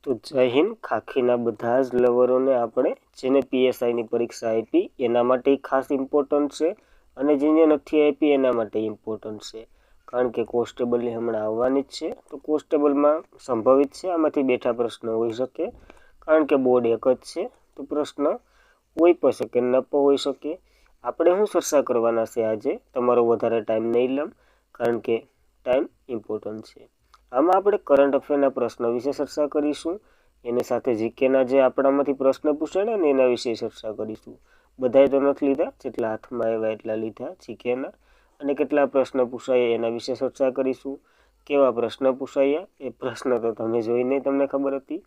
તો જય હિન્દ. ખાખીના બધા જ લવરોને આપણે જેને પીએસઆઈની પરીક્ષા આપી એના માટે ખાસ ઇમ્પોર્ટન્ટ છે, અને જેને નથી આપી એના માટે ઇમ્પોર્ટન્ટ છે. કારણ કે કોન્સ્ટેબલની હમણાં આવવાની જ છે, તો કોન્સ્ટેબલમાં સંભવિત છે આમાંથી બેઠા પ્રશ્નો હોઈ શકે. કારણ કે બોર્ડ એક જ છે, તો પ્રશ્ન હોઈ પણ શકે, ન પણ હોઈ શકે. આપણે શું ચર્ચા કરવાના છે આજે? તમારો વધારે ટાઈમ નહીં લઉં, કારણ કે ટાઈમ ઇમ્પોર્ટન્ટ છે. આમાં આપણે કરંટ અફેરના પ્રશ્ન વિશે ચર્ચા કરીશું. એની સાથે જીકેના જે આપણામાંથી પ્રશ્ન પૂછાડે ને એના વિશે ચર્ચા કરીશું. બધાએ તો નથી લીધા, જેટલા હાથમાં આવ્યા એટલા લીધા જીકેના. અને કેટલા પ્રશ્ન પૂછાયા એના વિશે ચર્ચા કરીશું. કેવા પ્રશ્ન પૂછાયા એ પ્રશ્ન તો તમે જોઈને તમને ખબર હતી.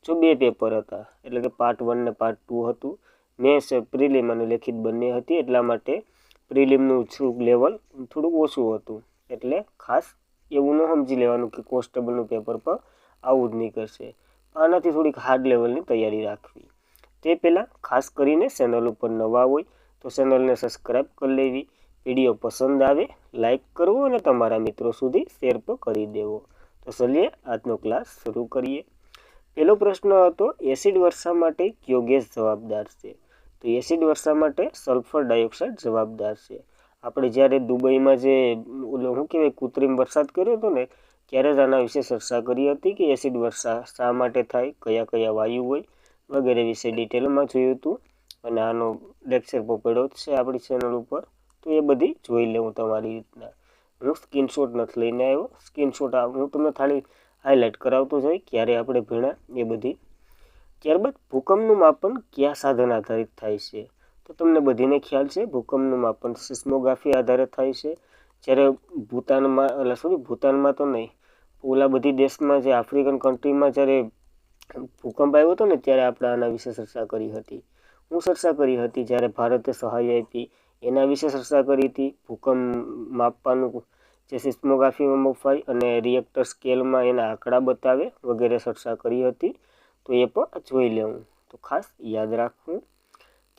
જો 2 પેપર હતા, એટલે કે પાર્ટ 1 ને પાર્ટ 2 હતું. મેન્સ પ્રિલિમ અને લેખિત બંને હતી, એટલા માટે પ્રિલિમનું લેવલ થોડુંક ઓછું હતું. એટલે ખાસ એવું ન સમજી લેવાનું કે કોન્સ્ટેબલનું પેપર પર આવું જ નીકળશે. આનાથી થોડીક હાર્ડ લેવલની તૈયારી રાખવી. તે પહેલાં ખાસ કરીને ચેનલ ઉપર નવા હોય તો ચેનલને સબસ્ક્રાઈબ કરી લેવી. વિડીયો પસંદ આવે લાઈક કરવો અને તમારા મિત્રો સુધી શેર પણ કરી દેવો. તો ચલીએ આજનો ક્લાસ શરૂ કરીએ. પહેલો પ્રશ્ન હતો, એસિડ વર્ષા માટે કયો ગેસ જવાબદાર છે? તો એસિડ વર્ષા માટે સલ્ફર ડાયોક્સાઇડ જવાબદાર છે. આપણે જ્યારે દુબઈમાં જે શું કહેવાય કૃત્રિમ વરસાદ કર્યો હતો ને, ત્યારે જ આના વિશે ચર્ચા કરી હતી કે એસિડ વર્ષા શા માટે થાય, કયા કયા વાયુ હોય વગેરે વિશે ડિટેલમાં જોયું હતું. અને આનો લેક્ચર પણ પડ્યો જ છે આપણી ચેનલ ઉપર, તો એ બધી જોઈ લેવું તમારી રીતના. હું સ્ક્રીનશોટ નથી લઈને આવ્યો, સ્ક્રીનશોટ હું તમને ખાલી હાઇલાઇટ કરાવતો જઈ ક્યારે આપણે ભણ્યા એ બધી. ત્યારબાદ ભૂકંપનું માપન કયા સાધન આધારિત થાય છે? તો તમને બધીને ખ્યાલ છે ભૂકંપનું માપન સિસ્મોગ્રાફી આધારે થાય છે. જ્યારે ભૂતાનમાં તો નહીં, ઓલા બધી દેશમાં જે આફ્રિકન કન્ટ્રીમાં જ્યારે ભૂકંપ આવ્યો હતો ને, ત્યારે આપણે આના વિશે ચર્ચા કરી હતી. હું ચર્ચા કરી હતી જ્યારે ભારતે સહાય આપી એના વિશે ચર્ચા કરી હતી. ભૂકંપ માપવાનું જે સિસ્મોગ્રાફીમાં મપાય અને રિએક્ટર સ્કેલમાં એના આંકડા બતાવે વગેરે ચર્ચા કરી હતી. તો એ પણ જોઈ લેવું, તો ખાસ યાદ રાખવું.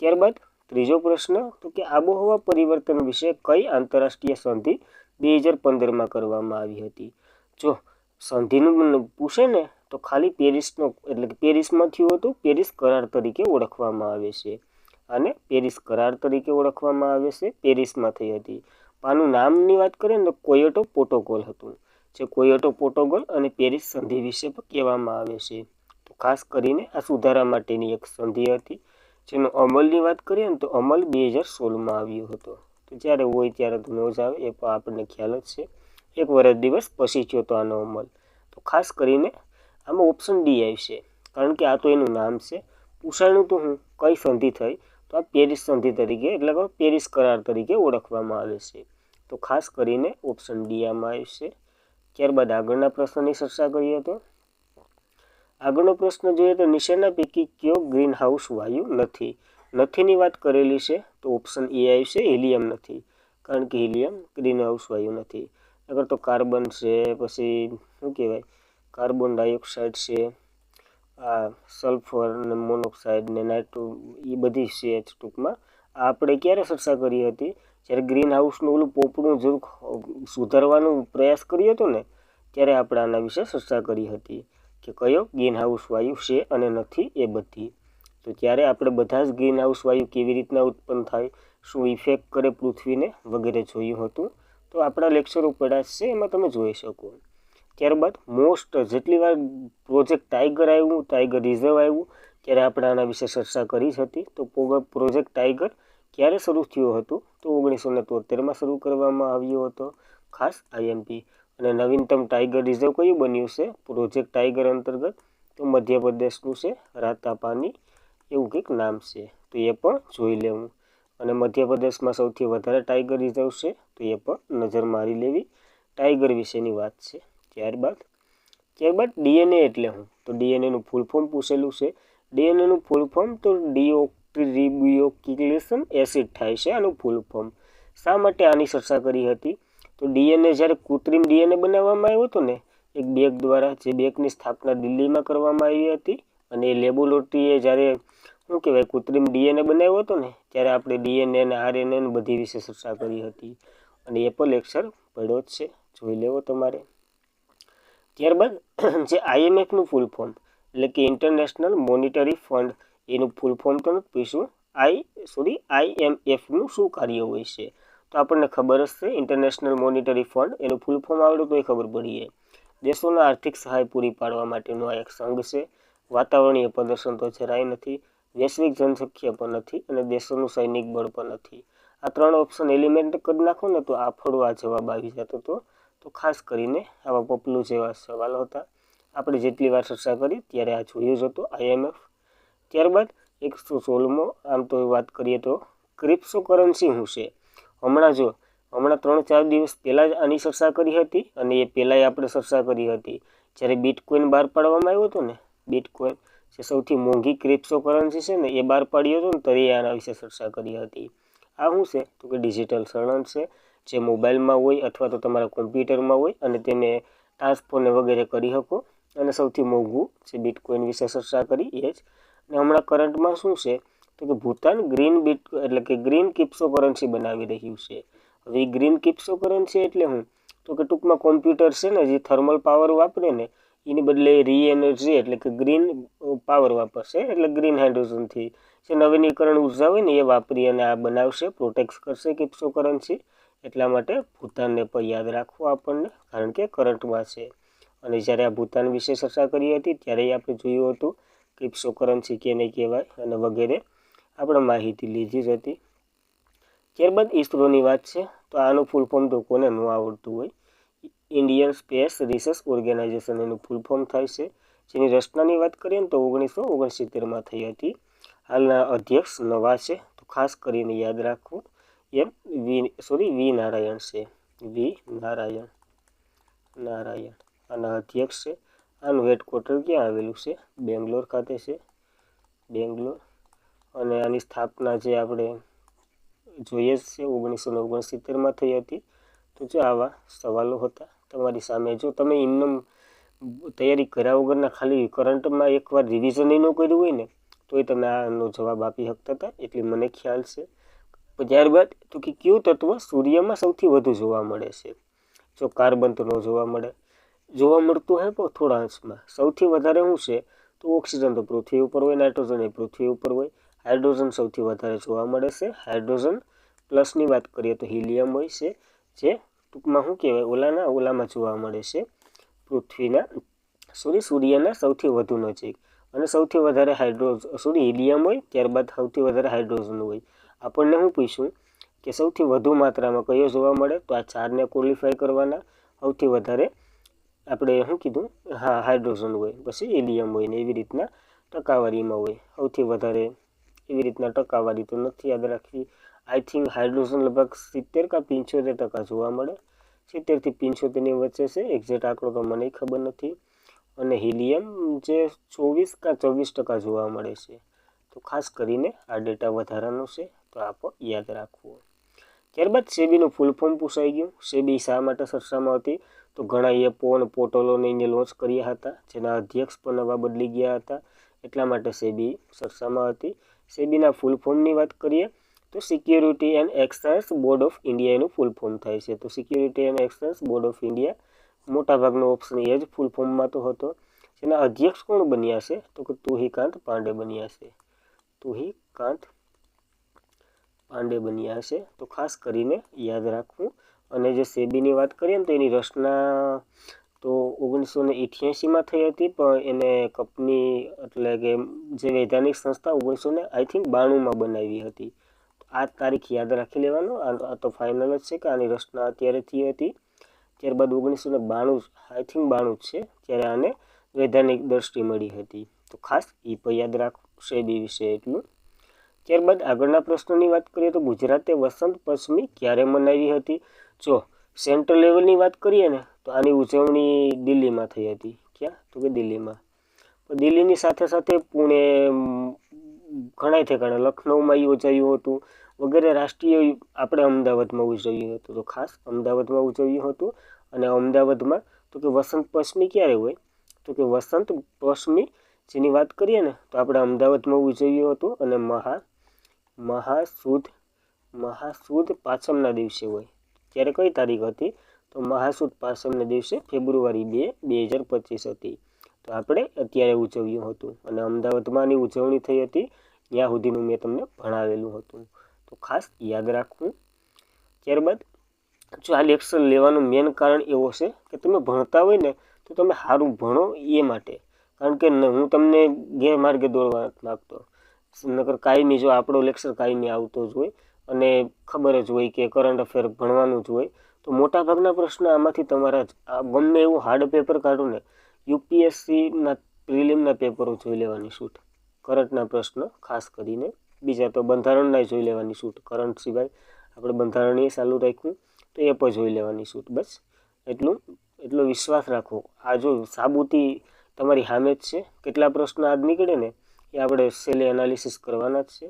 ત્યારબાદ ત્રીજો પ્રશ્ન, તો કે આબોહવા પરિવર્તન વિશે કઈ આંતરરાષ્ટ્રીય સંધિ 2015માં કરવામાં આવી હતી? જો સંધિનું પૂછે ને તો ખાલી પેરિસનો, એટલે કે પેરિસમાં થયું હતું, પેરિસ કરાર તરીકે ઓળખવામાં આવે છે. અને પેરિસ કરાર તરીકે ઓળખવામાં આવે છે, પેરિસમાં થઈ હતી. આનું નામની વાત કરીએ ને તો કોયોટો પ્રોટોકોલ હતું. જે કોયોટો પ્રોટોકોલ અને પેરિસ સંધિ વિશે પણ કહેવામાં આવે છે. તો ખાસ કરીને આ સુધારા માટેની એક સંધિ હતી. જેનો અમલની વાત કરીએ ને તો અમલ 2016માં આવ્યો હતો. તો જ્યારે હોય ત્યારે તો ન જ આવે, એ પણ આપણને ખ્યાલ જ છે. 1 વર્ષ દિવસ પછી થયો તો આનો અમલ. તો ખાસ કરીને આમાં ઓપ્શન ડી આવશે, કારણ કે આ તો એનું નામ છે. પૂછાણું તો હું કઈ સંધિ થઈ, તો આ પેરિસ સંધિ તરીકે, એટલે કે પેરિસ કરાર તરીકે ઓળખવામાં આવે છે. તો ખાસ કરીને ઓપ્શન ડી આમાં આવશે. ત્યારબાદ આગળના પ્રશ્નની ચર્ચા કરીએ તો આગળનો પ્રશ્ન જોઈએ તો નીચેના પૈકી કયો ગ્રીન હાઉસ વાયુ નથી? નથીની વાત કરેલી છે, તો ઓપ્શન એ આવશે, હિલિયમ નથી. કારણ કે હિલિયમ ગ્રીન હાઉસ વાયુ નથી. અગર તો કાર્બન છે, પછી શું કહેવાય કાર્બન ડાયોક્સાઇડ છે, આ સલ્ફર ને મોનોક્સાઇડ ને નાઇટ્રો, એ બધી છે ટૂંકમાં. આ આપણે ક્યારે ચર્ચા કરી હતી? જ્યારે ગ્રીન હાઉસનું ઓલું પોપડું જરૂર સુધારવાનો પ્રયાસ કર્યો હતો ને, ત્યારે આપણે આના વિશે ચર્ચા કરી હતી કે કયો ગ્રીન હાઉસ વાયુ છે અને નથી એ બધી. તો ત્યારે આપણે બધા જ ગ્રીન હાઉસ વાયુ કેવી રીતના ઉત્પન્ન થાય, શું ઇફેક્ટ કરે પૃથ્વીને વગેરે જોયું હતું. તો આપણા લેક્ચરો પડ્યા છે, એમાં તમે જોઈ શકો. ત્યારબાદ મોસ્ટ જેટલી વાર પ્રોજેક્ટ ટાઈગર આવ્યું, ટાઈગર રિઝર્વ આવ્યું, ત્યારે આપણે આના વિશે ચર્ચા કરી જ હતી. તો પ્રોજેક્ટ ટાઈગર ક્યારે શરૂ થયું હતું? તો 1973માં શરૂ કરવામાં આવ્યો હતો. ખાસ આઈએમપી. અને નવીનતમ ટાઈગર રિઝર્વ કયું બન્યું છે પ્રોજેક્ટ ટાઈગર અંતર્ગત? તો મધ્યપ્રદેશનું છે, રાતાપાની એવું કંઈક નામ છે. તો એ પણ જોઈ લેવું. અને મધ્યપ્રદેશમાં સૌથી વધારે ટાઈગર રિઝર્વ છે, તો એ પણ નજર મારી લેવી. ટાઈગર વિશેની વાત છે. ત્યારબાદ ડીએનએ એટલે શું? તો ડીએનએનું ફૂલ ફોર્મ પૂછેલું છે. ડીએનએનું ફૂલ ફોર્મ તો ડીઓક્સિરિબોન્યુક્લિક એસિડ થાય છે આનું ફૂલ ફોર્મ. શા માટે આની ચર્ચા કરી હતી? તો ડીએનએ જ્યારે કૃત્રિમ ડીએનએ બનાવવામાં આવ્યો હતો ને, એક બેગ દ્વારા, જે બેગની સ્થાપના દિલ્હીમાં કરવામાં આવી હતી. અને એ લેબોરેટરીએ જ્યારે શું કહેવાય કૃત્રિમ ડીએનએ બનાવ્યો હતો ને, ત્યારે આપણે ડીએનએ અને આરએનએ બધી વિશે ચર્ચા કરી હતી. અને એ પણ લેક્ચર પડ્યો જ છે, જોઈ લેવો તમારે. ત્યારબાદ જે આઈએમએફનું ફૂલ ફોર્મ, એટલે કે ઇન્ટરનેશનલ મોનિટરી ફંડ, એનું ફૂલ ફોર્મ તો નથી પૂછ્યું. IMFનું શું કાર્ય હોય છે? તો આપણને ખબર જ છે, ઇન્ટરનેશનલ મોનિટરી ફંડ, એનું ફૂલ ફોર્મ આવડે તોય ખબર પડી જાય. દેશોને આર્થિક સહાય પૂરી પાડવા માટેનો આ એક સંઘ છે. વાતાવરણીય પ્રદર્શન તો જરાય નથી, વૈશ્વિક જનસંખ્યા પણ નથી, અને દેશોનું સૈનિક બળ પણ નથી. આ 3 ઓપ્શન એલિમેન્ટ કરી નાખો ને તો આફડો આ જવાબ આવી જતો હતો. તો ખાસ કરીને આવા પપલું જેવા સવાલો હતા. આપણે જેટલી વાર ચર્ચા કરી ત્યારે આ જોયું જ હતું, IMF. ત્યારબાદ 116મો, આમ તો વાત કરીએ તો ક્રિપ્ટોકરન્સી શું છે? હમણાં 3-4 દિવસ પહેલાં જ આની ચર્ચા કરી હતી, અને એ પહેલાંય આપણે ચર્ચા કરી હતી જ્યારે બિટકોઇન બહાર પાડવામાં આવ્યો હતો ને. બિટકોઇન જે સૌથી મોંઘી ક્રિપ્ટોકરન્સી છે ને, એ બહાર પાડ્યો હતો ને, ત્યારે આના વિશે ચર્ચા કરી હતી. આ શું છે? તો કે ડિજિટલ ચલણ છે, જે મોબાઈલમાં હોય અથવા તો તમારા કોમ્પ્યુટરમાં હોય, અને તેને ટ્રાન્સફરને વગેરે કરી શકો. અને સૌથી મોંઘું જે બિટકોઇન વિશે ચર્ચા કરી એ જ. અને હમણાં કરંટમાં શું છે? તો કે ભૂતાન ગ્રીન ક્રિપ્ટોકરન્સી બનાવી રહ્યું છે. હવે એ ગ્રીન ક્રિપ્ટોકરન્સી એટલે શું? તો કે ટૂંકમાં કોમ્પ્યુટર છે ને, જે થર્મલ પાવર વાપરે ને, એની બદલે રી એનર્જી એટલે કે ગ્રીન પાવર વાપરશે, એટલે ગ્રીન હાઇડ્રોજનથી જે નવીનીકરણ ઉર્જા હોય ને એ વાપરી અને આ બનાવશે, પ્રોટેક્ટ કરશે ક્રિપ્ટોકરન્સી. એટલા માટે ભૂતાનને પણ યાદ રાખવું આપણને, કારણ કે કરંટમાં છે. અને જ્યારે આ ભૂતાન વિશે ચર્ચા કરી હતી ત્યારે આપણે જોયું હતું ક્રિપ્ટોકરન્સી કેને કહેવાય અને વગેરે આપણે માહિતી લીધી જ હતી. ત્યારબાદ ઇસરોની વાત છે, તો આનું ફૂલ ફોર્મ તો કોને ન આવડતું હોય. ઇન્ડિયન સ્પેસ રિસર્ચ ઓર્ગેનાઇઝેશન એનું ફૂલ ફોર્મ થાય છે. જેની રચનાની વાત કરીએ ને તો 1969માં થઈ હતી. હાલના અધ્યક્ષ નવા છે, તો ખાસ કરીને યાદ રાખવું. વી નારાયણ છે. વી નારાયણ આના અધ્યક્ષ છે. આનું હેડક્વાર્ટર ક્યાં આવેલું છે? બેંગ્લોર ખાતે છે. બેંગ્લોર. અને આની સ્થાપના જે આપણે જોઈએ જ છે 1969માં થઈ હતી. તો જો આવા સવાલો હતા તમારી સામે. જો તમે ઇન્નમ તૈયારી કર્યા વગરના ખાલી કરંટમાં એકવાર રિવિઝન ન કર્યું હોય ને, તોય તમે આનો જવાબ આપી શકતા હતા, એટલી મને ખ્યાલ છે. ત્યારબાદ તો કે કયું તત્વ સૂર્યમાં સૌથી વધુ જોવા મળે છે? જો કાર્બન તો ન જોવા મળે, જોવા મળતું હોય પણ થોડા અંશમાં. સૌથી વધારે શું છે? તો ઓક્સિજન તો પૃથ્વી ઉપર હોય, નાઇટ્રોજન એ પૃથ્વી ઉપર હોય. હાઇડ્રોજન સૌથી વધારે જોવા મળે છે. હાઇડ્રોજન પ્લસની વાત કરીએ તો હિલિયમ હોય છે, જે ટૂંકમાં શું કહેવાય ઓલામાં જોવા મળે છે, સૂર્યના સૌથી વધુ નજીક. અને સૌથી વધારે હિલિયમ હોય, ત્યારબાદ સૌથી વધારે હાઇડ્રોજન હોય. આપણને શું પૂછ્યું કે સૌથી વધુ માત્રામાં કયો જોવા મળે? તો આ 4ને ક્વોલિફાય કરવાના. સૌથી વધારે આપણે શું કીધું? હા, હાઇડ્રોજન હોય, પછી હિલિયમ હોય, ને એવી રીતના ટકાવારીમાં હોય. સૌથી વધારે એવી રીતના ટકાવારી તો નથી યાદ રાખવી. આઈ થિંક હાઇડ્રોજન લગભગ 70 કે 75% જોવા મળે. 70 થી 75ની વચ્ચે છે, એક્ઝેક્ટ આંકડો તો મને ખબર નથી. અને હિલિયમ જે 24 કે 24% જોવા મળે છે. તો ખાસ કરીને આ ડેટા વધારાનો છે, તો આપ યાદ રાખવું. ત્યારબાદ સેબીનું ફૂલ ફોર્મ પૂછાઈ ગયું. સેબી શા માટે ચર્ચામાં હતી? તો ઘણા એપો અને પોર્ટલોને એને લોન્ચ કર્યા હતા, જેના અધ્યક્ષ પણ નવા બદલી ગયા હતા, એટલા માટે સેબી ચર્ચામાં હતી. સેબીના ફૂલ ફોર્મની વાત કરીએ તો security and exchange board of India એનું ફૂલ ફોર્મ થાય છે. તો security and exchange board of India મોટાભાગનો ઓપ્શન એ જ ફૂલ ફોર્મમાં તો હતો. જેના અધ્યક્ષ કોણ બન્યા છે? તો કે તુહિકાંત પાંડે બન્યા છે. તુહિકાંત પાંડે બન્યા છે, તો ખાસ કરીને યાદ રાખવું. અને જે સેબીની વાત કરીએ ને તો એની રચના તો 1988માં થઈ હતી, પણ એને કંપની એટલે કે જે વૈધાનિક સંસ્થા 1992માં બનાવી હતી. આ તારીખ યાદ રાખી લેવાનો. આ તો ફાઇનલ જ છે કે આની રચના અત્યારે થઈ હતી. ત્યારબાદ 1992 આઈ થિંક 92 છે, ત્યારે આને વૈધાનિક દ્રષ્ટિ મળી હતી. તો ખાસ એ પણ યાદ રાખવું સેબી વિશે એટલું. ત્યારબાદ આગળના પ્રશ્નની વાત કરીએ તો ગુજરાતે વસંત પંચમી ક્યારે મનાવી હતી? જો સેન્ટ્રલ લેવલની વાત કરીએ ને તો આની ઉજવણી દિલ્હીમાં થઈ હતી. ક્યાં? તો કે દિલ્હીમાં. દિલ્હીની સાથે સાથે પુણે, ઘણા ઠેકાણે લખનૌમાં યોજાયું હતું વગેરે. રાષ્ટ્રીય આપણે અમદાવાદમાં ઉજવ્યું હતું, તો ખાસ અમદાવાદમાં ઉજવ્યું હતું. અને અમદાવાદમાં તો કે વસંત પંચમી ક્યારે હોય? તો કે વસંત પંચમી જેની વાત કરીએ ને તો આપણે અમદાવાદમાં ઉજવ્યું હતું. અને મહાસુદ પાંચમના દિવસે હોય. ત્યારે કઈ તારીખ હતી? તો મહાસુદ પાંચમના દિવસે ફેબ્રુઆરી 2, 2025 હતી. તો તો આપણે અત્યારે ઉજવ્યું હતું અને અમદાવાદમાંની ઉજવણી થઈ હતી ત્યાં સુધીનું મેં તમને ભણાવેલું હતું. તો ખાસ યાદ રાખવું. ત્યારબાદ જો આ લેક્ચર લેવાનું મેન કારણ એવો છે કે તમે ભણતા હોય ને તો તમે સારું ભણો એ માટે. કારણ કે હું તમને ગેરમાર્ગે દોરવા નથી માગતો. નકર કાયમી જો આપણો લેક્ચર કાયમી આવતો જ હોય અને ખબર જ હોય કે કરંટ અફેર ભણવાનું જ હોય તો મોટાભાગના પ્રશ્ન આમાંથી તમારા ગમે એવું હાર્ડ પેપર કાઢો ને યુપીએસસીના પ્રિલિમના પેપરો જોઈ લેવાની છૂટ. કરંટના પ્રશ્ન ખાસ કરીને, બીજા તો બંધારણના જોઈ લેવાની છૂટ. કરંટ સિવાય આપણે બંધારણીય ચાલુ રાખ્યું તો એ પણ જોઈ લેવાની છૂટ. બસ એટલો વિશ્વાસ રાખો. આ જો સાબુતી તમારી સામે જ છે. કેટલા પ્રશ્ન આજ નીકળે ને એ આપણે છેલ્લે એનાલિસિસ કરવાના જ છે.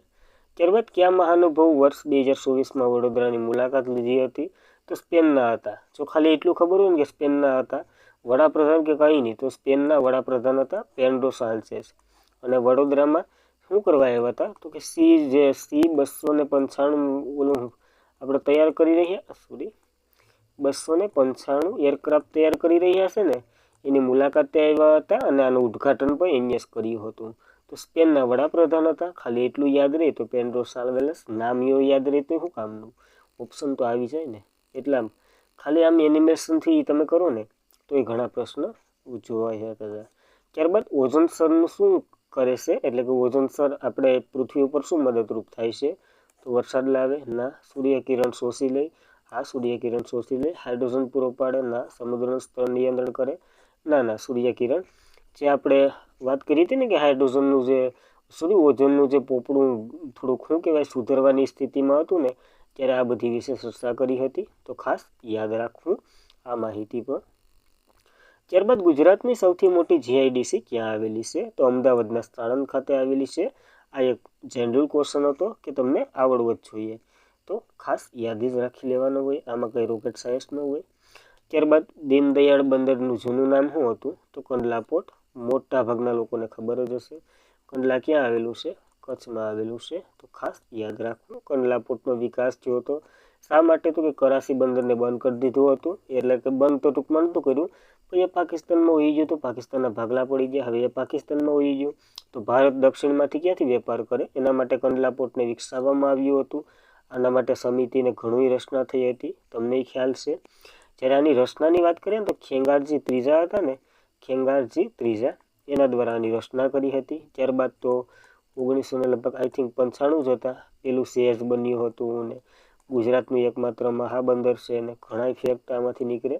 ત્યારબાદ કયા મહાનુભાવ વર્ષ 2024માં વડોદરાની મુલાકાત લીધી હતી? તો સ્પેનના હતા. જો ખાલી એટલું ખબર હોય ને કે સ્પેનના હતા વડાપ્રધાન કે કંઈ નહીં, તો સ્પેનના વડાપ્રધાન હતા પેડ્રો સાન્ચેઝ. અને વડોદરામાં શું કરવા આવ્યા હતા? તો કે C-295 ઓલું આપણે તૈયાર કરી રહ્યા 295 એરક્રાફ્ટ તૈયાર કરી રહ્યા છે ને એની મુલાકાતે આવ્યા હતા અને આનું ઉદ્ઘાટન પણ એમણે કર્યું હતું. તો સ્પેનના વડાપ્રધાન હતા. ખાલી એટલું યાદ રહે તો પેડ્રો સાન્ચેઝ. નામ યાદ રહે તો શું કામનું? ઓપ્શન તો આવી જાય ને. એટલા ખાલી આમ એનિમેશનથી તમે કરો ને તો એ ઘણા પ્રશ્ન જોવાયા હતા. ત્યારબાદ ઓઝોન સ્તરનું શું કરે છે? એટલે કે ઓઝોન સ્તર આપણે પૃથ્વી ઉપર શું મદદરૂપ થાય છે? તો વરસાદ લાવે? ના. સૂર્યકિરણ શોષી લે? હા, સૂર્યકિરણ શોષી લે. હાઇડ્રોજન પૂરો પાડે? ના. સમુદ્રનું સ્તર નિયંત્રણ કરે? ના. સૂર્યકિરણ જે આપણે વાત કરી હતી ને કે હાઇડ્રોજનનું જે ઓઝોનનું જે પોપડું થોડુંક શું કહેવાય સુધરવાની સ્થિતિમાં હતું ને ત્યારે આ બધી વિશે ચર્ચા કરી હતી. તો ખાસ યાદ રાખવું આ માહિતી પર. ત્યારબાદ ગુજરાતની સૌથી મોટી જીઆઈડીસી ક્યાં આવેલી છે? તો અમદાવાદના સાણંદ ખાતે આવેલી છે. આ એક જનરલ ક્વેશ્ચન હતો કે તમને આવડવો જ જોઈએ. તો ખાસ યાદ જ રાખી લેવાનો હોય. આમાં કંઈ રોકેટ સાયન્સ ન હોય. ત્યારબાદ દીનદયાળ બંદરનું જૂનું નામ શું હતું? તો કંડલા પોર્ટ. મોટા ભાગના લોકોને ખબર જ હશે. કંડલા ક્યાં આવેલું છે? કચ્છમાં આવેલું છે. તો ખાસ યાદ રાખવું. કંડલા પોર્ટનો વિકાસ થયો હતો. શા માટે? તો કે કરાચી બંદરને બંધ કરી દીધું હતું. એટલે કે બંધ તો ટૂંકમાં નહોતું કર્યું પણ એ પાકિસ્તાનમાં વહી ગયું. તો પાકિસ્તાનના ભાગલા પડી ગયા. હવે એ પાકિસ્તાનમાં વહી ગયું તો ભારત દક્ષિણમાંથી ક્યાંથી વેપાર કરે? એના માટે કંડલા પોર્ટને વિકસાવવામાં આવ્યું હતું. આના માટે સમિતિને ઘણી રચના થઈ હતી. તમને ખ્યાલ છે. જ્યારે આની રચનાની વાત કરીએ ને તો ખેંગારજી ત્રીજા હતા ને, ખેંગારજી ત્રીજા એના દ્વારા આની રચના કરી હતી. ત્યારબાદ તો 1900 લગભગ આઈ થિંક 95 જ હતા પેલું સેજ બન્યું હતું અને ગુજરાતનું એકમાત્ર મહાબંદર છે અને ઘણા ફેક્ટ આમાંથી નીકળે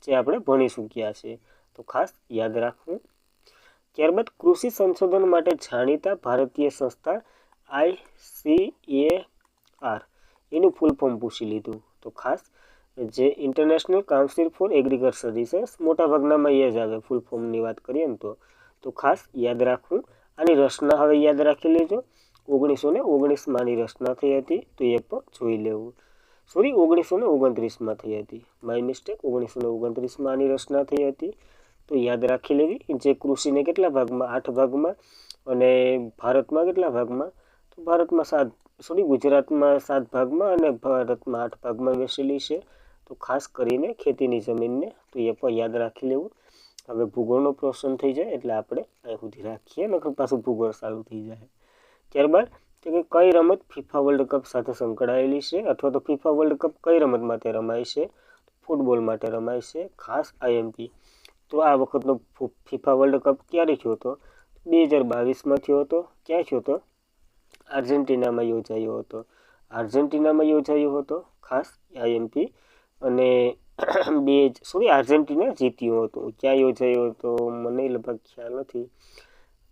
જે આપણે ભણી ચૂક્યા છે. તો ખાસ યાદ રાખવું. ત્યારબાદ કૃષિ સંશોધન માટે જાણીતા ભારતીય સંસ્થા ICAR એનું ફૂલ ફોર્મ પૂછી લીધું. તો ખાસ જે international council for agriculture research મોટાભાગનામાં એ જ આવે ફૂલ ફોર્મની વાત કરીએ ને તો ખાસ યાદ રાખવું. આની રચના હવે યાદ રાખી લેજો. 1919માં આની રચના થઈ હતી તો એ પણ જોઈ લેવું. 1929માં થઈ હતી. My mistake. 1929માં આની રચના થઈ હતી તો યાદ રાખી લેવી. જે કૃષિને કેટલા ભાગમાં? 8 ભાગમાં અને ભારતમાં કેટલા ભાગમાં? તો ભારતમાં ગુજરાતમાં 7 ભાગમાં અને ભારતમાં 8 ભાગમાં વહેંચેલી છે. તો ખાસ કરીને ખેતીની જમીનને તો એ પણ યાદ રાખી લેવું. હવે ભૂગોળનો પ્રશ્ન થઈ જાય એટલે આપણે અહીં સુધી રાખીએ નકર પાછું ભૂગોળ ચાલુ થઈ જાય. ત્યારબાદ કે કઈ રમત ફિફા વર્લ્ડ કપ સાથે સંકળાયેલી છે અથવા તો ફિફા વર્લ્ડ કપ કઈ રમત માટે રમાય છે? ફૂટબોલ માટે રમાય છે. ખાસ IMP. તો આ વખતનો ફિફા વર્લ્ડ કપ ક્યારે થયો હતો? 2022માં થયો હતો. ક્યાં થયો હતો? આર્જેન્ટિનામાં યોજાયો હતો. ખાસ IMP અને આર્જેન્ટિના જીત્યું હતું. ક્યાં યોજાયો હતો મને લગભગ ખ્યાલ નથી.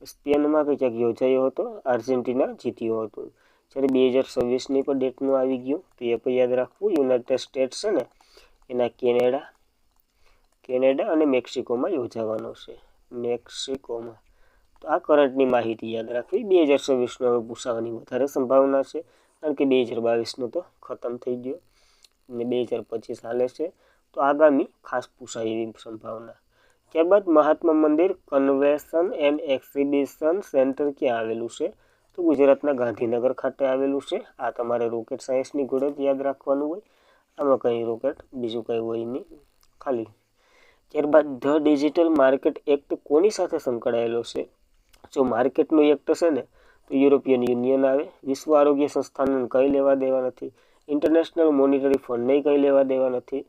સ્પેનમાં ક્યાંક યોજાયો હતો. આર્જેન્ટિના જીત્યું હતું. જ્યારે 2026ની પણ ડેટનું આવી ગયું તો એ પણ યાદ રાખવું. યુનાઇટેડ સ્ટેટ્સ છે ને એના કેનેડા અને મેક્સિકોમાં યોજાવાનો છે. મેક્સિકોમાં. તો આ કરંટની માહિતી યાદ રાખવી. 2026નો હવે પૂછાવાની વધારે સંભાવના છે કારણ કે 2022નો તો ખતમ થઈ ગયો અને 2025 હાલે છે. તો આગામી ખાસ પૂછાય એવી સંભાવના. ત્યારબાદ Mahatma Mandir convention and exhibition centre ક્યાં આવેલું છે? તો ગુજરાતના ગાંધીનગર ખાતે આવેલું છે. આ તમારે રોકેટ સાયન્સની ઘોડે યાદ રાખવાનું હોય. આમાં કંઈ રોકેટ બીજું કંઈ હોય નહીં ખાલી. ત્યારબાદ ધ ડિજિટલ માર્કેટ એક્ટ કોની સાથે સંકળાયેલો છે? જો માર્કેટનું એક્ટ છે ને તો યુરોપિયન યુનિયન આવે, વિશ્વ આરોગ્ય સંસ્થાને કંઈ લેવા દેવા નથી, ઇન્ટરનેશનલ મોનિટરી ફંડને કંઈ લેવા દેવા નથી.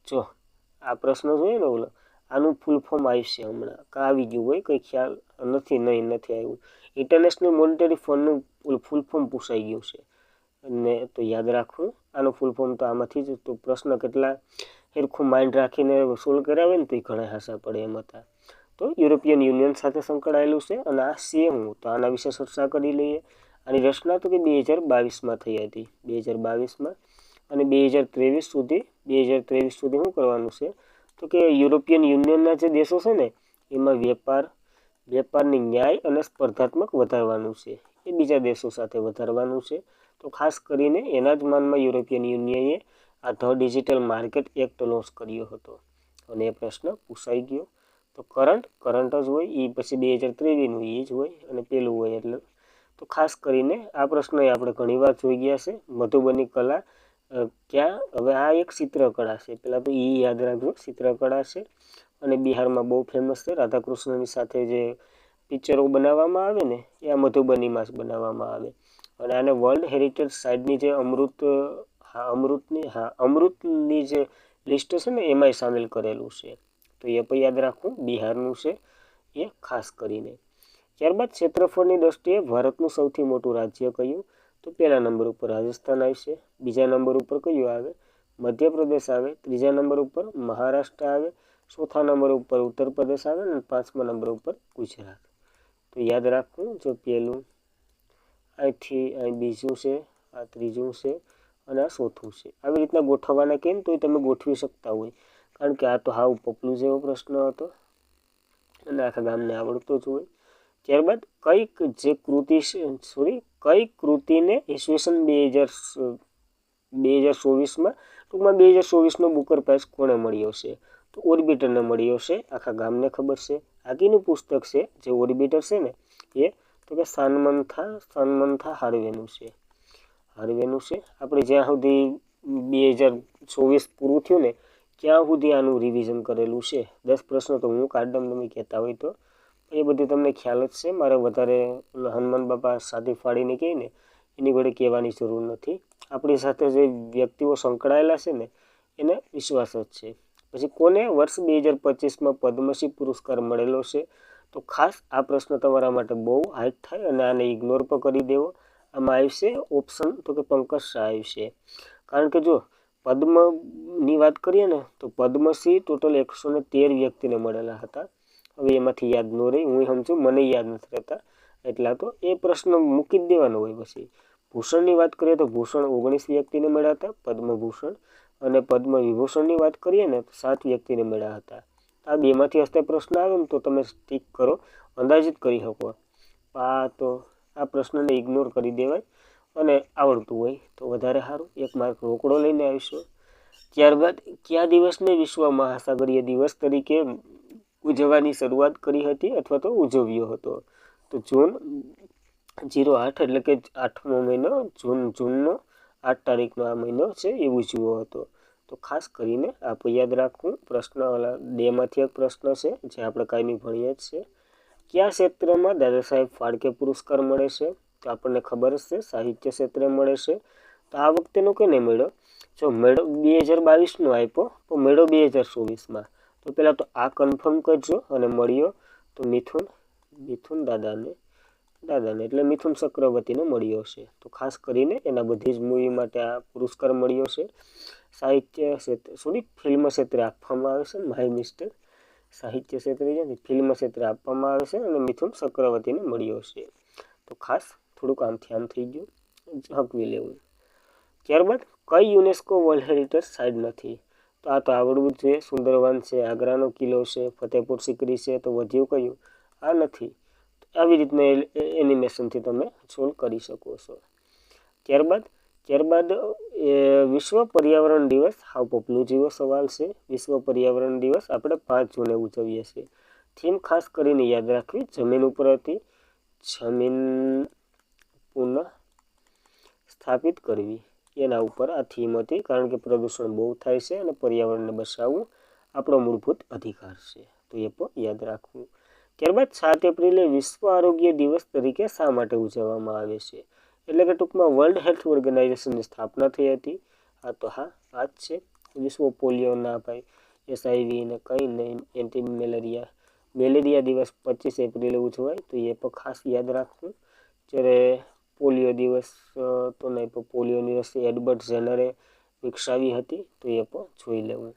જો આ પ્રશ્ન જોઈએ ને ઓલો, આનું ફૂલ ફોર્મ આવશે હમણાં, કાં આવી ગયું હોય કંઈ ખ્યાલ નથી? નહીં, નથી આવ્યું. ઇન્ટરનેશનલ મોનિટરી ફંડનું ફૂલ ફોર્મ પૂછાઈ ગયું છે અને તો યાદ રાખવું આનું ફૂલ ફોર્મ. તો આમાંથી જ તો પ્રશ્ન કેટલા હેરખું માઇન્ડ રાખીને સોલ્વ કરાવે ને તો એ ઘણા હાસા પડે એમ હતા. તો યુરોપિયન યુનિયન સાથે સંકળાયેલું છે. અને આ છે હું તો આના વિશે ચર્ચા કરી લઈએ. આની રચના તો કે 2022માં થઈ હતી, 2022માં. અને 2023 સુધી શું કરવાનું છે તો કે યુરોપિયન યુનિયનના જે દેશો છે ને એમાં વેપારની ન્યાય અને સ્પર્ધાત્મક વધારવાનું છે, એ બીજા દેશો સાથે વધારવાનું છે. તો ખાસ કરીને એના જ માનમાં યુરોપિયન યુનિયને આ the digital market act launch કર્યો હતો. અને એ પ્રશ્ન પૂછાઈ ગયો. તો કરંટ જ હોય, એ પછી 2023નું એ જ હોય અને પેલું હોય એટલે. તો ખાસ કરીને આ પ્રશ્ન આપણે ઘણીવાર જોઈ ગયા છે. મધુબની કલા ક્યાં? હવે આ એક ચિત્રકળા છે, પહેલાં તો એ યાદ રાખજો, ચિત્રકળા છે. અને બિહારમાં બહુ ફેમસ છે. રાધાકૃષ્ણની સાથે જે પિક્ચરો બનાવવામાં આવે ને એ આ મધુબનીમાં જ બનાવવામાં આવે. અને આને વર્લ્ડ હેરિટેજ સાઇટની જે અમૃતની જે લિસ્ટ છે ને એમાંય સામેલ કરેલું છે. તો એ પણ યાદ રાખવું, બિહારનું છે એ ખાસ કરીને. ત્યારબાદ ક્ષેત્રફળની દ્રષ્ટિએ ભારતનું સૌથી મોટું રાજ્ય કયું? તો પહેલા નંબર ઉપર રાજસ્થાન આવશે, બીજા નંબર ઉપર કયું આવે? મધ્યપ્રદેશ આવે, ત્રીજા નંબર ઉપર મહારાષ્ટ્ર આવે, ચોથા નંબર ઉપર ઉત્તર પ્રદેશ આવે અને પાંચમા નંબર ઉપર ગુજરાત. તો યાદ રાખવું, જો પહેલું અહીંથી અહીં બીજું છે, આ ત્રીજું છે અને આ ચોથું છે. આવી રીતના ગોઠવવાના કેમ તો તમે ગોઠવી શકતા હોય, કારણ કે આ તો હાવ પપલું જેવો પ્રશ્ન હતો અને આખા ગામને આવડતો જ હોય. ત્યારબાદ કઈ કૃતિને ઈસવીસન 2024માં ટૂંકમાં 2024નો બુકર પ્રાઇઝ કોને મળ્યો છે? તો ઓર્બિટરને મળ્યો છે. આખા ગામને ખબર છે. આગળનું પુસ્તક છે જે ઓર્બિટર છે ને એ તો કે સાનમંથા હાર્વેનું છે. આપણે જ્યાં સુધી 2024 પૂરું થયું ને ત્યાં સુધી આનું રિવિઝન કરેલું છે. 10 પ્રશ્નો તો હું કાઢમ, તમે કહેતા હોય તો એ બધી તમને ખ્યાલ જ છે. મારે વધારે હનુમાન બાપા સાદી ફાડીને કહે ને એની વડે કહેવાની જરૂર નથી. આપણી સાથે જે વ્યક્તિઓ સંકળાયેલા છે ને એને વિશ્વાસ જ છે. પછી કોને વર્ષ 2025માં પદ્મશ્રી પુરસ્કાર મળેલો છે? તો ખાસ આ પ્રશ્ન તમારા માટે બહુ હાઈટ થાય અને આને ઇગ્નોર પણ કરી દેવો. આમાં આવશે ઓપ્શન તો કે પંકજ શાહ આવશે. કારણ કે જો પદ્મની વાત કરીએ ને તો પદ્મશ્રી ટોટલ 113 વ્યક્તિને મળેલા હતા. હવે એમાંથી યાદ ન રહી, હું સમજુ, મને યાદ નથી રહેતા એટલા, તો એ પ્રશ્ન મૂકી જ દેવાનો હોય. પછી ભૂષણની વાત કરીએ તો ભૂષણ 19 વ્યક્તિને મળ્યા હતા, પદ્મભૂષણ. અને પદ્મ વિભૂષણની વાત કરીએ ને તો 7 વ્યક્તિને મળ્યા હતા. આ બેમાંથી હસ્તે પ્રશ્ન આવે ને તો તમે ટીક કરો, અંદાજિત કરી શકો. આ પ્રશ્નને ઇગ્નોર કરી દેવાય અને આવડતું હોય તો વધારે સારું, 1 માર્ક રોકડો લઈને આવીશું. ત્યારબાદ કયા દિવસને વિશ્વ મહાસાગરીય દિવસ તરીકે ઉજવવાની શરૂઆત કરી હતી અથવા તો ઉજવ્યો હતો? તો જૂન 08 એટલે કે 8મો મહિનો, જૂનનો 8 તારીખનો આ મહિનો છે એ ઉજવ્યો હતો. તો ખાસ કરીને આપ યાદ રાખવું. પ્રશ્ન બેમાંથી એક પ્રશ્ન છે જે આપણે કાયમી ભણીએ જ છે. કયા ક્ષેત્રમાં દાદા સાહેબ ફાળકે પુરસ્કાર મળે છે? તો આપણને ખબર જ છે, સાહિત્ય ક્ષેત્રે મળે છે. તો આ વખતેનો કોને મળ્યો? જો મેળો 2022નો આપ્યો તો મેળો 2024માં. તો પહેલાં તો આ કન્ફર્મ કરજો. અને મળ્યો તો મિથુન દાદાને એટલે મિથુન ચક્રવર્તીને મળ્યો છે. તો ખાસ કરીને એના બધી જ મૂવી માટે આ પુરસ્કાર મળ્યો છે. સાહિત્ય ક્ષેત્રે ફિલ્મ ક્ષેત્રે આપવામાં આવે છે, માય મિસ્ટેક. સાહિત્ય ક્ષેત્રે છે ફિલ્મ ક્ષેત્રે આપવામાં આવે છે અને મિથુન ચક્રવર્તીને મળ્યો છે. તો ખાસ થોડુંક આમથી આમ થઈ ગયું, હકવી લેવું. ત્યારબાદ કઈ યુનેસ્કો વર્લ્ડ હેરિટેજ સાઇટ નથી? તો આ તો આવડવું જ જોઈએ. સુંદરવન છે, આગ્રાનો કિલ્લો છે, ફતેહપુર સિકરી છે, તો વધ્યું કયું? આ નથી. આવી રીતના એનિમેશનથી તમે સોલ્વ કરી શકો છો. ત્યારબાદ વિશ્વ પર્યાવરણ દિવસ, હાવ પપલું જેવો સવાલ છે. વિશ્વ પર્યાવરણ દિવસ આપણે 5 જૂને ઉજવીએ છીએ. થીમ ખાસ કરીને યાદ રાખવી, જમીન ઉપર હતી, જમીન પુનઃ સ્થાપિત કરવી, એના ઉપર આ થીમ હતી. કારણ કે પ્રદૂષણ બહુ થાય છે અને પર્યાવરણને બચાવવું આપણો મૂળભૂત અધિકાર છે. તો એ પણ યાદ રાખવું. ત્યારબાદ 7 એપ્રિલે વિશ્વ આરોગ્ય દિવસ તરીકે શા માટે ઉજવવામાં આવે છે? એટલે કે ટૂંકમાં વર્લ્ડ હેલ્થ ઓર્ગેનાઇઝેશનની સ્થાપના થઈ હતી. આ જ છે. વિશ્વ પોલિયો ના અપાય, SIV ને કંઈ નહીં, એન્ટી મેલેરિયા દિવસ 25 એપ્રિલે ઉજવાય. તો એ પણ ખાસ યાદ રાખવું. જ્યારે પોલિયો દિવસ તો નહીં, પણ પોલિયોની રસી એડબર્ટ જેનરે વિકસાવી હતી. તો એ પણ જોઈ લેવું.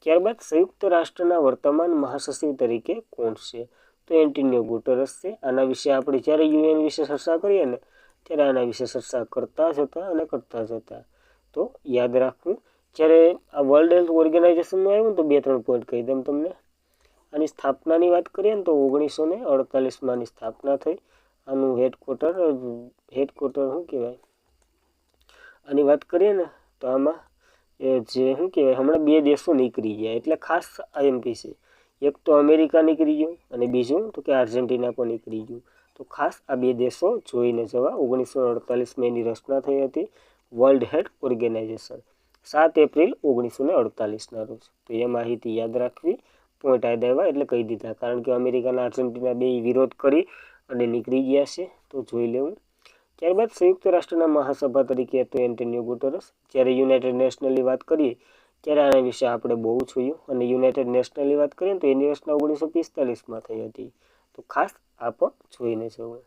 ત્યારબાદ સંયુક્ત રાષ્ટ્રના વર્તમાન મહાસચિવ તરીકે કોણ છે? તો એન્ટોનિયો ગુટેરસ છે. આના વિશે આપણે જ્યારે UN વિશે ચર્ચા કરીએ ને ત્યારે આના વિશે ચર્ચા કરતા જ હતા. તો યાદ રાખવું. જ્યારે આ વર્લ્ડ હેલ્થ ઓર્ગેનાઇઝેશનનું આવ્યું ને તો 2-3 પોઈન્ટ કહી દઉં તમને. આની સ્થાપનાની વાત કરીએ ને તો 1948માં આની સ્થાપના થઈ. આનું હેડક્વાર્ટર શું કહેવાય, આની વાત કરીએ ને તો આમાં શું કહેવાય, હમણાં 2 દેશો નીકળી ગયા એટલે ખાસ IMP છે. એક તો અમેરિકા નીકળી ગયું અને બીજું તો કે આર્જેન્ટિના પણ નીકળી ગયું. તો ખાસ આ 2 દેશો જોઈને જવા. 1948માં એની રચના થઈ હતી વર્લ્ડ હેલ્થ ઓર્ગેનાઇઝેશન, 7 એપ્રિલ 1948ના રોજ. તો એ માહિતી યાદ રાખવી. પોઈન્ટ યાદ આવ્યા એટલે કહી દીધા, કારણ કે અમેરિકાના આર્જેન્ટિના 2 વિરોધ કરી અને નીકળી ગયા છે. તો જોઈ લેવું. ત્યારબાદ સંયુક્ત રાષ્ટ્રના મહાસભા તરીકે હતો એન્ટોનિયો ગુટેરસ. જ્યારે યુનાઇટેડ નેશનલની વાત કરીએ ત્યારે આના વિશે આપણે બહુ જોયું. અને યુનાઇટેડ નેશનલની વાત કરીએ તો એની રચના 1945માં થઈ હતી. તો ખાસ આ પણ જોઈને જવું.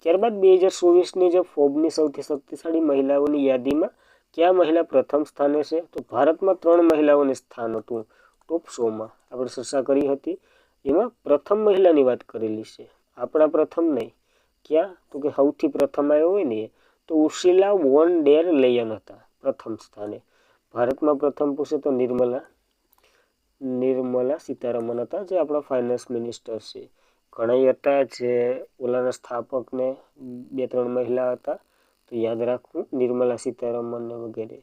ત્યારબાદ 2024ની જે ફોર્બ્સની સૌથી શક્તિશાળી મહિલાઓની યાદીમાં કયા મહિલા પ્રથમ સ્થાને છે? તો ભારતમાં 3 મહિલાઓને સ્થાન હતું ટોપ 100માં. આપણે ચર્ચા કરી હતી. એમાં પ્રથમ મહિલાની વાત કરેલી છે. આપણા પ્રથમ નહીં, ક્યાં તો કે સૌથી પ્રથમ આવ્યો હોય ને તો ઉર્સુલા વોન ડેર લેયન હતા પ્રથમ સ્થાને. ભારતમાં પ્રથમ પૂછે તો નિર્મલા સીતારમણ હતા, જે આપણા ફાઇનાન્સ મિનિસ્ટર છે. ઘણા હતા જે ઓલાના સ્થાપકને 2-3 મહિલા હતા. તો યાદ રાખવું, નિર્મલા સીતારમણ વગેરે.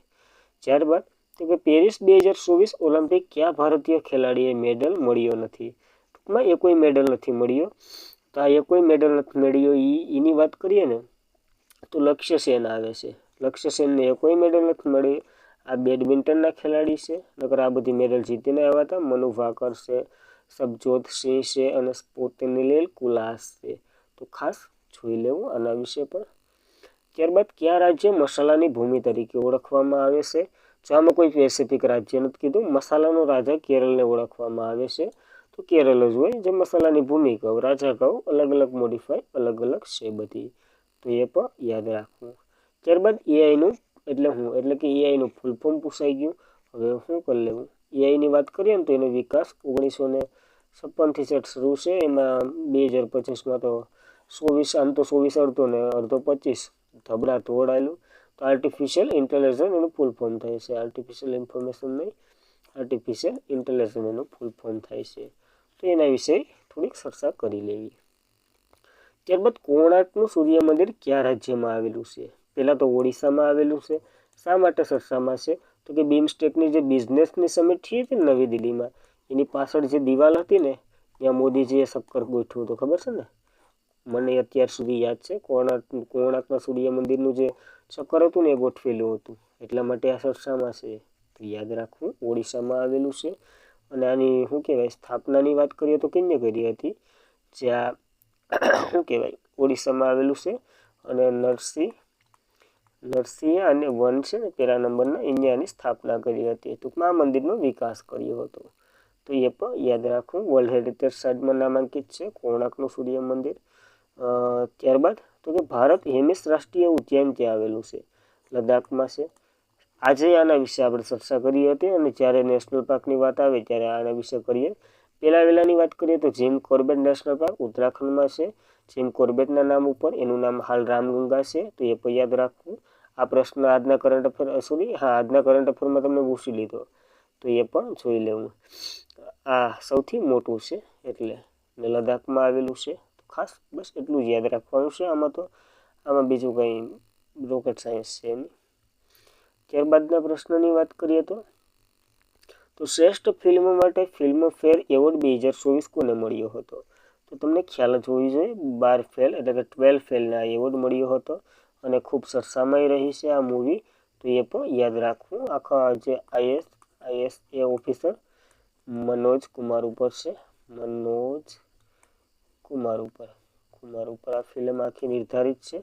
ત્યારબાદ તો કે પેરિસ 2024 ઓલિમ્પિક કયા ભારતીય ખેલાડીએ મેડલ મળ્યો નથી? ટૂંકમાં એ કોઈ મેડલ નથી મળ્યો. તો આ એ કોઈ મેડલ નથી મળ્યો એની વાત કરીએ ને તો લક્ષ્ય સેન આવે છે. લક્ષ્ય સેનને એ કોઈ મેડલ નથી મળ્યો. આ બેડમિન્ટનના ખેલાડી છે. નકર આ બધી મેડલ જીતીને આવ્યા હતા. મનુ ભાકર છે, સબજોત સિંહ છે અને સ્પોતનિલેલ કુલાસ છે. તો ખાસ જોઈ લેવું આના વિશે પણ. ત્યારબાદ કયા રાજ્ય મસાલાની ભૂમિ તરીકે ઓળખવામાં આવે છે? જો આમાં કોઈ સ્પેસિફિક રાજ્ય નથી કીધું. મસાલાનો રાજા કેરળને ઓળખવામાં આવે છે. તો કેરળ જ હોય જે મસાલાની ભૂમિ કહું, રાજા કહું, અલગ અલગ મોડિફાઈ અલગ છે બધી. તો એ પણ યાદ રાખવું. ત્યારબાદ એઆઈનું એટલે કે એઆઈનું ફૂલ ફોર્મ પૂછાઈ ગયું. હવે શું કરી લેવું? એઆઈની વાત કરીએ ને તો એનો વિકાસ 1956થી શરૂ છે. એમાં 2025માં તો 24, આમ તો 24 અડધો ને અડધો 25 ધબડા તોડાયેલું. તો આર્ટિફિશિયલ ઇન્ટેલિજન્સ એનું ફૂલ ફોર્મ થાય છે. આર્ટિફિશિયલ ઇન્ફોર્મેશન નહીં, આર્ટિફિશિયલ ઇન્ટેલિજન્સ એનું ફૂલ ફોર્મ થાય છે. તો એના વિશે થોડીક ચર્ચા કરી લેવી. ત્યારબાદ કોણાર્કનું સૂર્ય મંદિર કયા રાજ્યમાં આવેલું છે? પહેલાં તો ઓડિશામાં આવેલું છે. શા માટે ચર્ચામાં છે? તો કે બીમસ્ટેકની જે બિઝનેસની સમિટ થઈ હતી ને નવી દિલ્હીમાં, એની પાછળ જે દિવાલ હતી ને ત્યાં મોદીજીએ શક્કર ગોઠવ્યું હતું. ખબર છે ને? મને અત્યાર સુધી યાદ છે. કોણાર્કના સૂર્ય મંદિરનું જે ચક્કર હતું ને એ ગોઠવેલું હતું. એટલા માટે આ ચર્ચામાં છે. તો યાદ રાખવું, ઓડિશામાં આવેલું છે. અને આની શું કહેવાય, સ્થાપનાની વાત કરીએ તો કેમને કરી હતી? જ્યાં શું કહેવાય, ઓડિશામાં આવેલું છે. અને નરસિંહ અને વન છે ને પહેલા નંબરના, ઇન્ડિયાની સ્થાપના કરી હતી. ટૂંકમાં આ મંદિરનો વિકાસ કર્યો હતો. તો એ પણ યાદ રાખવું. વર્લ્ડ હેરિટેજ સાઇટમાં નામાંકિત છે કોણાર્કનું સૂર્ય મંદિર. ત્યારબાદ તો કે ભારત હેમિસ રાષ્ટ્રીય ઉદ્યાન ક્યાં આવેલું છે? લદ્દાખમાં છે. આજે આના વિશે આપણે ચર્ચા કરી હતી. અને જ્યારે નેશનલ પાર્કની વાત આવે ત્યારે આના વિશે કરીએ. વહેલાની વાત કરીએ તો જીમ કોર્બેટ નેશનલ પાર્ક ઉત્તરાખંડમાં છે. જીમ કોર્બેટના નામ ઉપર એનું નામ હાલ રામગંગા છે. તો એ પણ યાદ રાખવું. આ પ્રશ્ન આજના કરંટ અફેરમાં તમને પૂછી લીધો. તો એ પણ જોઈ લેવું. આ સૌથી મોટું છે એટલે, ને લદ્દાખમાં આવેલું છે. ખાસ બસ એટલું જ યાદ રાખવાનું છે. આમાં બીજું કંઈ રોકેટ સાયન્સ છે નહીં. ત્યારબાદના પ્રશ્નની વાત કરીએ તો શ્રેષ્ઠ ફિલ્મ માટે ફિલ્મફેર એવોર્ડ 2024 કોને મળ્યો હતો? તો તમને ખ્યાલ જ હોવી જોઈએ. 12 ફેલ એટલે કે 12 ફેલને આ એવોર્ડ મળ્યો હતો. અને ખૂબ ચર્ચામાં રહી છે આ મૂવી. તો એ પણ યાદ રાખવું. આખા જે IAS ઓફિસર મનોજ કુમાર ઉપર છે, મનોજ કુમાર ઉપર આ ફિલ્મ આખી નિર્ધારિત છે,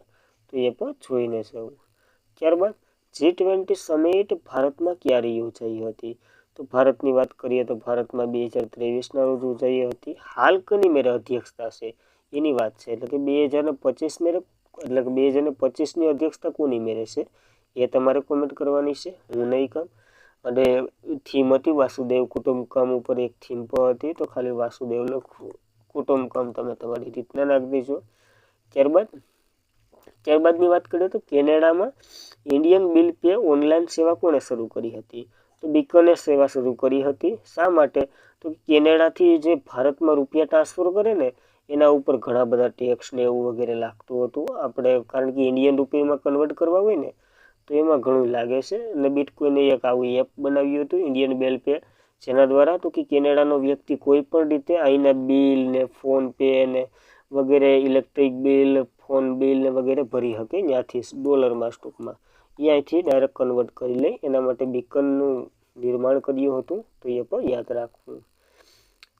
તો એ પણ જોઈને જવું. ત્યારબાદ G20 સમિટ ભારતમાં ક્યારે યોજાઈ હતી? તો ભારતની વાત કરીએ તો ભારતમાં 2023ના રોજ યોજાઈ હતી. હાલ કોની મેરે અધ્યક્ષતા છે એની વાત છે, એટલે કે 2025 મેરે, એટલે કે 2025ની અધ્યક્ષતા કોની મેરે છે એ તમારે કોમેન્ટ કરવાની છે, હું નહીં કહું. અને થીમ હતી વાસુદેવ કુટુંબકમ ઉપર એક થીમ પણ હતી, તો ખાલી વાસુદેવ લખવું, કુટુંબકમ તમે તમારી રીતના નાખી દેજો. ત્યારબાદની વાત કરીએ તો કેનેડામાં ઇન્ડિયન બિલ પે ઓનલાઈન સેવા કોણે શરૂ કરી હતી? તો બીકોને સેવા શરૂ કરી હતી. શા માટે? તો કેનેડાથી જે ભારતમાં રૂપિયા ટ્રાન્સફર કરે ને એના ઉપર ઘણા બધા ટેક્સ ને એવું વગેરે લાગતું હતું આપણે, કારણ કે ઇન્ડિયન રૂપિયામાં કન્વર્ટ કરવા હોય ને તો એમાં ઘણું લાગે છે. અને બિટકોઈને એક આવું એપ બનાવ્યું હતું ઇન્ડિયન બિલ પે, જેના દ્વારા તો કે કેનેડાનો વ્યક્તિ કોઈ પણ રીતે અહીંના બિલ ને ફોન પે ને વગેરે, ઇલેક્ટ્રિક બિલ, ફોન બિલ ને વગેરે ભરી શકે ત્યાંથી ડોલરમાં, સ્ટોકમાં ત્યાંથી ડાયરેક્ટ કન્વર્ટ કરી લે. એના માટે બીકનનું નિર્માણ કર્યું હતું, તો એ પણ યાદ રાખવું.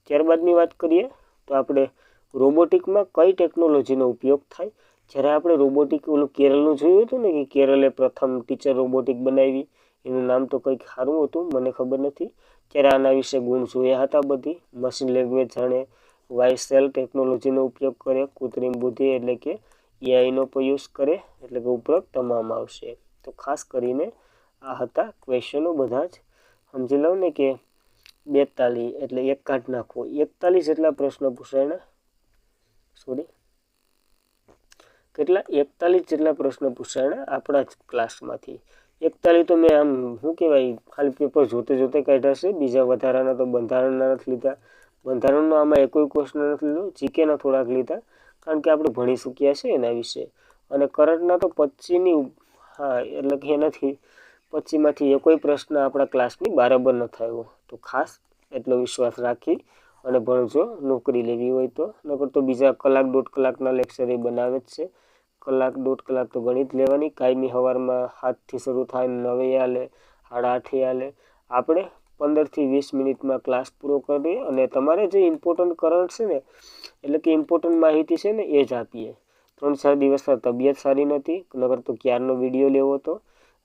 ત્યારબાદની વાત કરીએ તો આપણે રોબોટિકમાં કઈ ટેકનોલોજીનો ઉપયોગ થાય? જ્યારે આપણે રોબોટિક ઓલું કેરળનું જોયું હતું ને કે કેરલે પ્રથમ ટીચર રોબોટિક બનાવી, એનું નામ તો કંઈક સારું હતું, મને ખબર નથી. ત્યારે આના વિશે ગુણ જોયા હતા બધી. મશીન લેંગ્વેજ જાણે, વાયસેલ ટેકનોલોજીનો ઉપયોગ કરે, કૃત્રિમ બુદ્ધિ એટલે કે એઆઈનો યુઝ કરે, એટલે કે ઉપરોક્ત તમામ આવશે. તો ખાસ કરીને આ હતા ક્વેશ્ચનો, બધા જ સમજી લો ને કે 42 એટલે એક કાઢ નાખો, 41 જેટલા પ્રશ્નો પૂછાણા, સોરી કેટલા 41 જેટલા પ્રશ્નો પૂછાણા આપણા જ ક્લાસમાંથી. 41 તો મેં આમ શું કહેવાય ખાલી પેપર જોતે કાઢ્યા છે, બીજા વધારાના તો બંધારણના નથી લીધા. બંધારણનો આમાં એકોય ક્વેશ્ચન નથી લીધો, જીકેના થોડાક લીધા કારણ કે આપણે ભણી ચૂક્યા છે એના વિશે. અને કરંટના તો 25ની, હા એટલે કે એનાથી 25માંથી એકોય પ્રશ્ન આપણા ક્લાસની બરાબર ન થયો. તો ખાસ એટલો વિશ્વાસ રાખી અને ભણજો, નોકરી લેવી હોય તો. નકર તો બીજા કલાક દોઢ કલાકના લેક્ચર એ બનાવે જ છે. કલાક દોઢ કલાક તો ગણિત લેવાની કાયમી, સવારમાં 7થી શરૂ થાય, 9 હાલે, 8:30 હાલે. આપણે 15થી 20 મિનિટમાં ક્લાસ પૂરો કરીએ અને તમારે જે ઇમ્પોર્ટન્ટ કરંટ છે ને, એટલે કે ઇમ્પોર્ટન્ટ માહિતી છે ને એ જ આપીએ. 3-4 દિવસમાં તબિયત સારી નથી, નકર તો ક્યારનો વિડીયો લેવો હતો.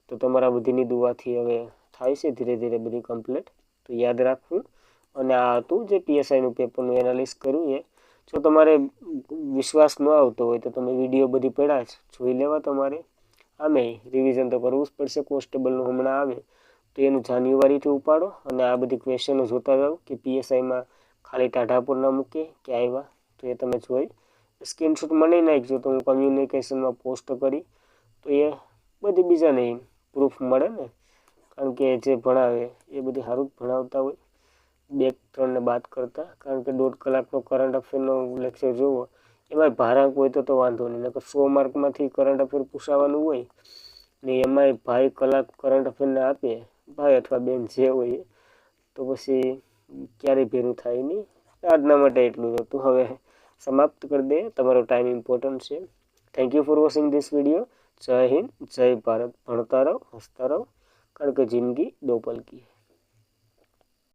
તો તમારા બધીની દુઆથી હવે થાય છે ધીરે ધીરે બધી કમ્પ્લીટ, તો યાદ રાખવું. અને આ હતું જે પીએસઆઈનું પેપરનું એનાલિસ કર્યું એ. જો તમારે વિશ્વાસ ન આવતો હોય તો તમે વિડીયો બધી પડ્યા જ જોઈ લેવા. તમારે આમે રિવિઝન તો કરવું જ પડશે, કોન્સ્ટેબલનું હમણાં આવે તો એનું જાન્યુઆરીથી ઉપાડો અને આ બધી ક્વેશ્ચનો જોતા જાઓ કે પીએસઆઈમાં ખાલી ટાઢાપુર ના મૂકે કે આવ્યા, તો એ તમે જોઈ સ્ક્રીનશોટ મને નાખજો, તો હું કમ્યુનિકેશનમાં પોસ્ટ કરી, તો એ બધી બીજાને પ્રૂફ મળે ને. કારણ કે જે ભણાવે એ બધી સારું જ ભણાવતા હોય 2-3 ને બાદ કરતા. કારણ કે 1.5 કલાકનો કરંટ અફેરનો લેક્ચર જોવો, એમાંય ભારાંક હોય તો વાંધો નહીં, નકર 100 માર્કમાંથી કરંટ અફેર પૂછાવાનું હોય ને એમાંય ભાઈ કલાક કરંટ અફેરને આપે, ભાઈ અથવા બેન જે હોય, તો પછી ક્યારેય ભેરું થાય નહીં. આજના માટે એટલું હતું, હવે સમાપ્ત કરી દે, તમારો ટાઈમ ઇમ્પોર્ટન્ટ છે. Thank you for watching this video. જય હિન્દ, જય ભારત. ભણતા રહો, હસતા રહો, કારણ કે જિંદગી 2 પલ કી.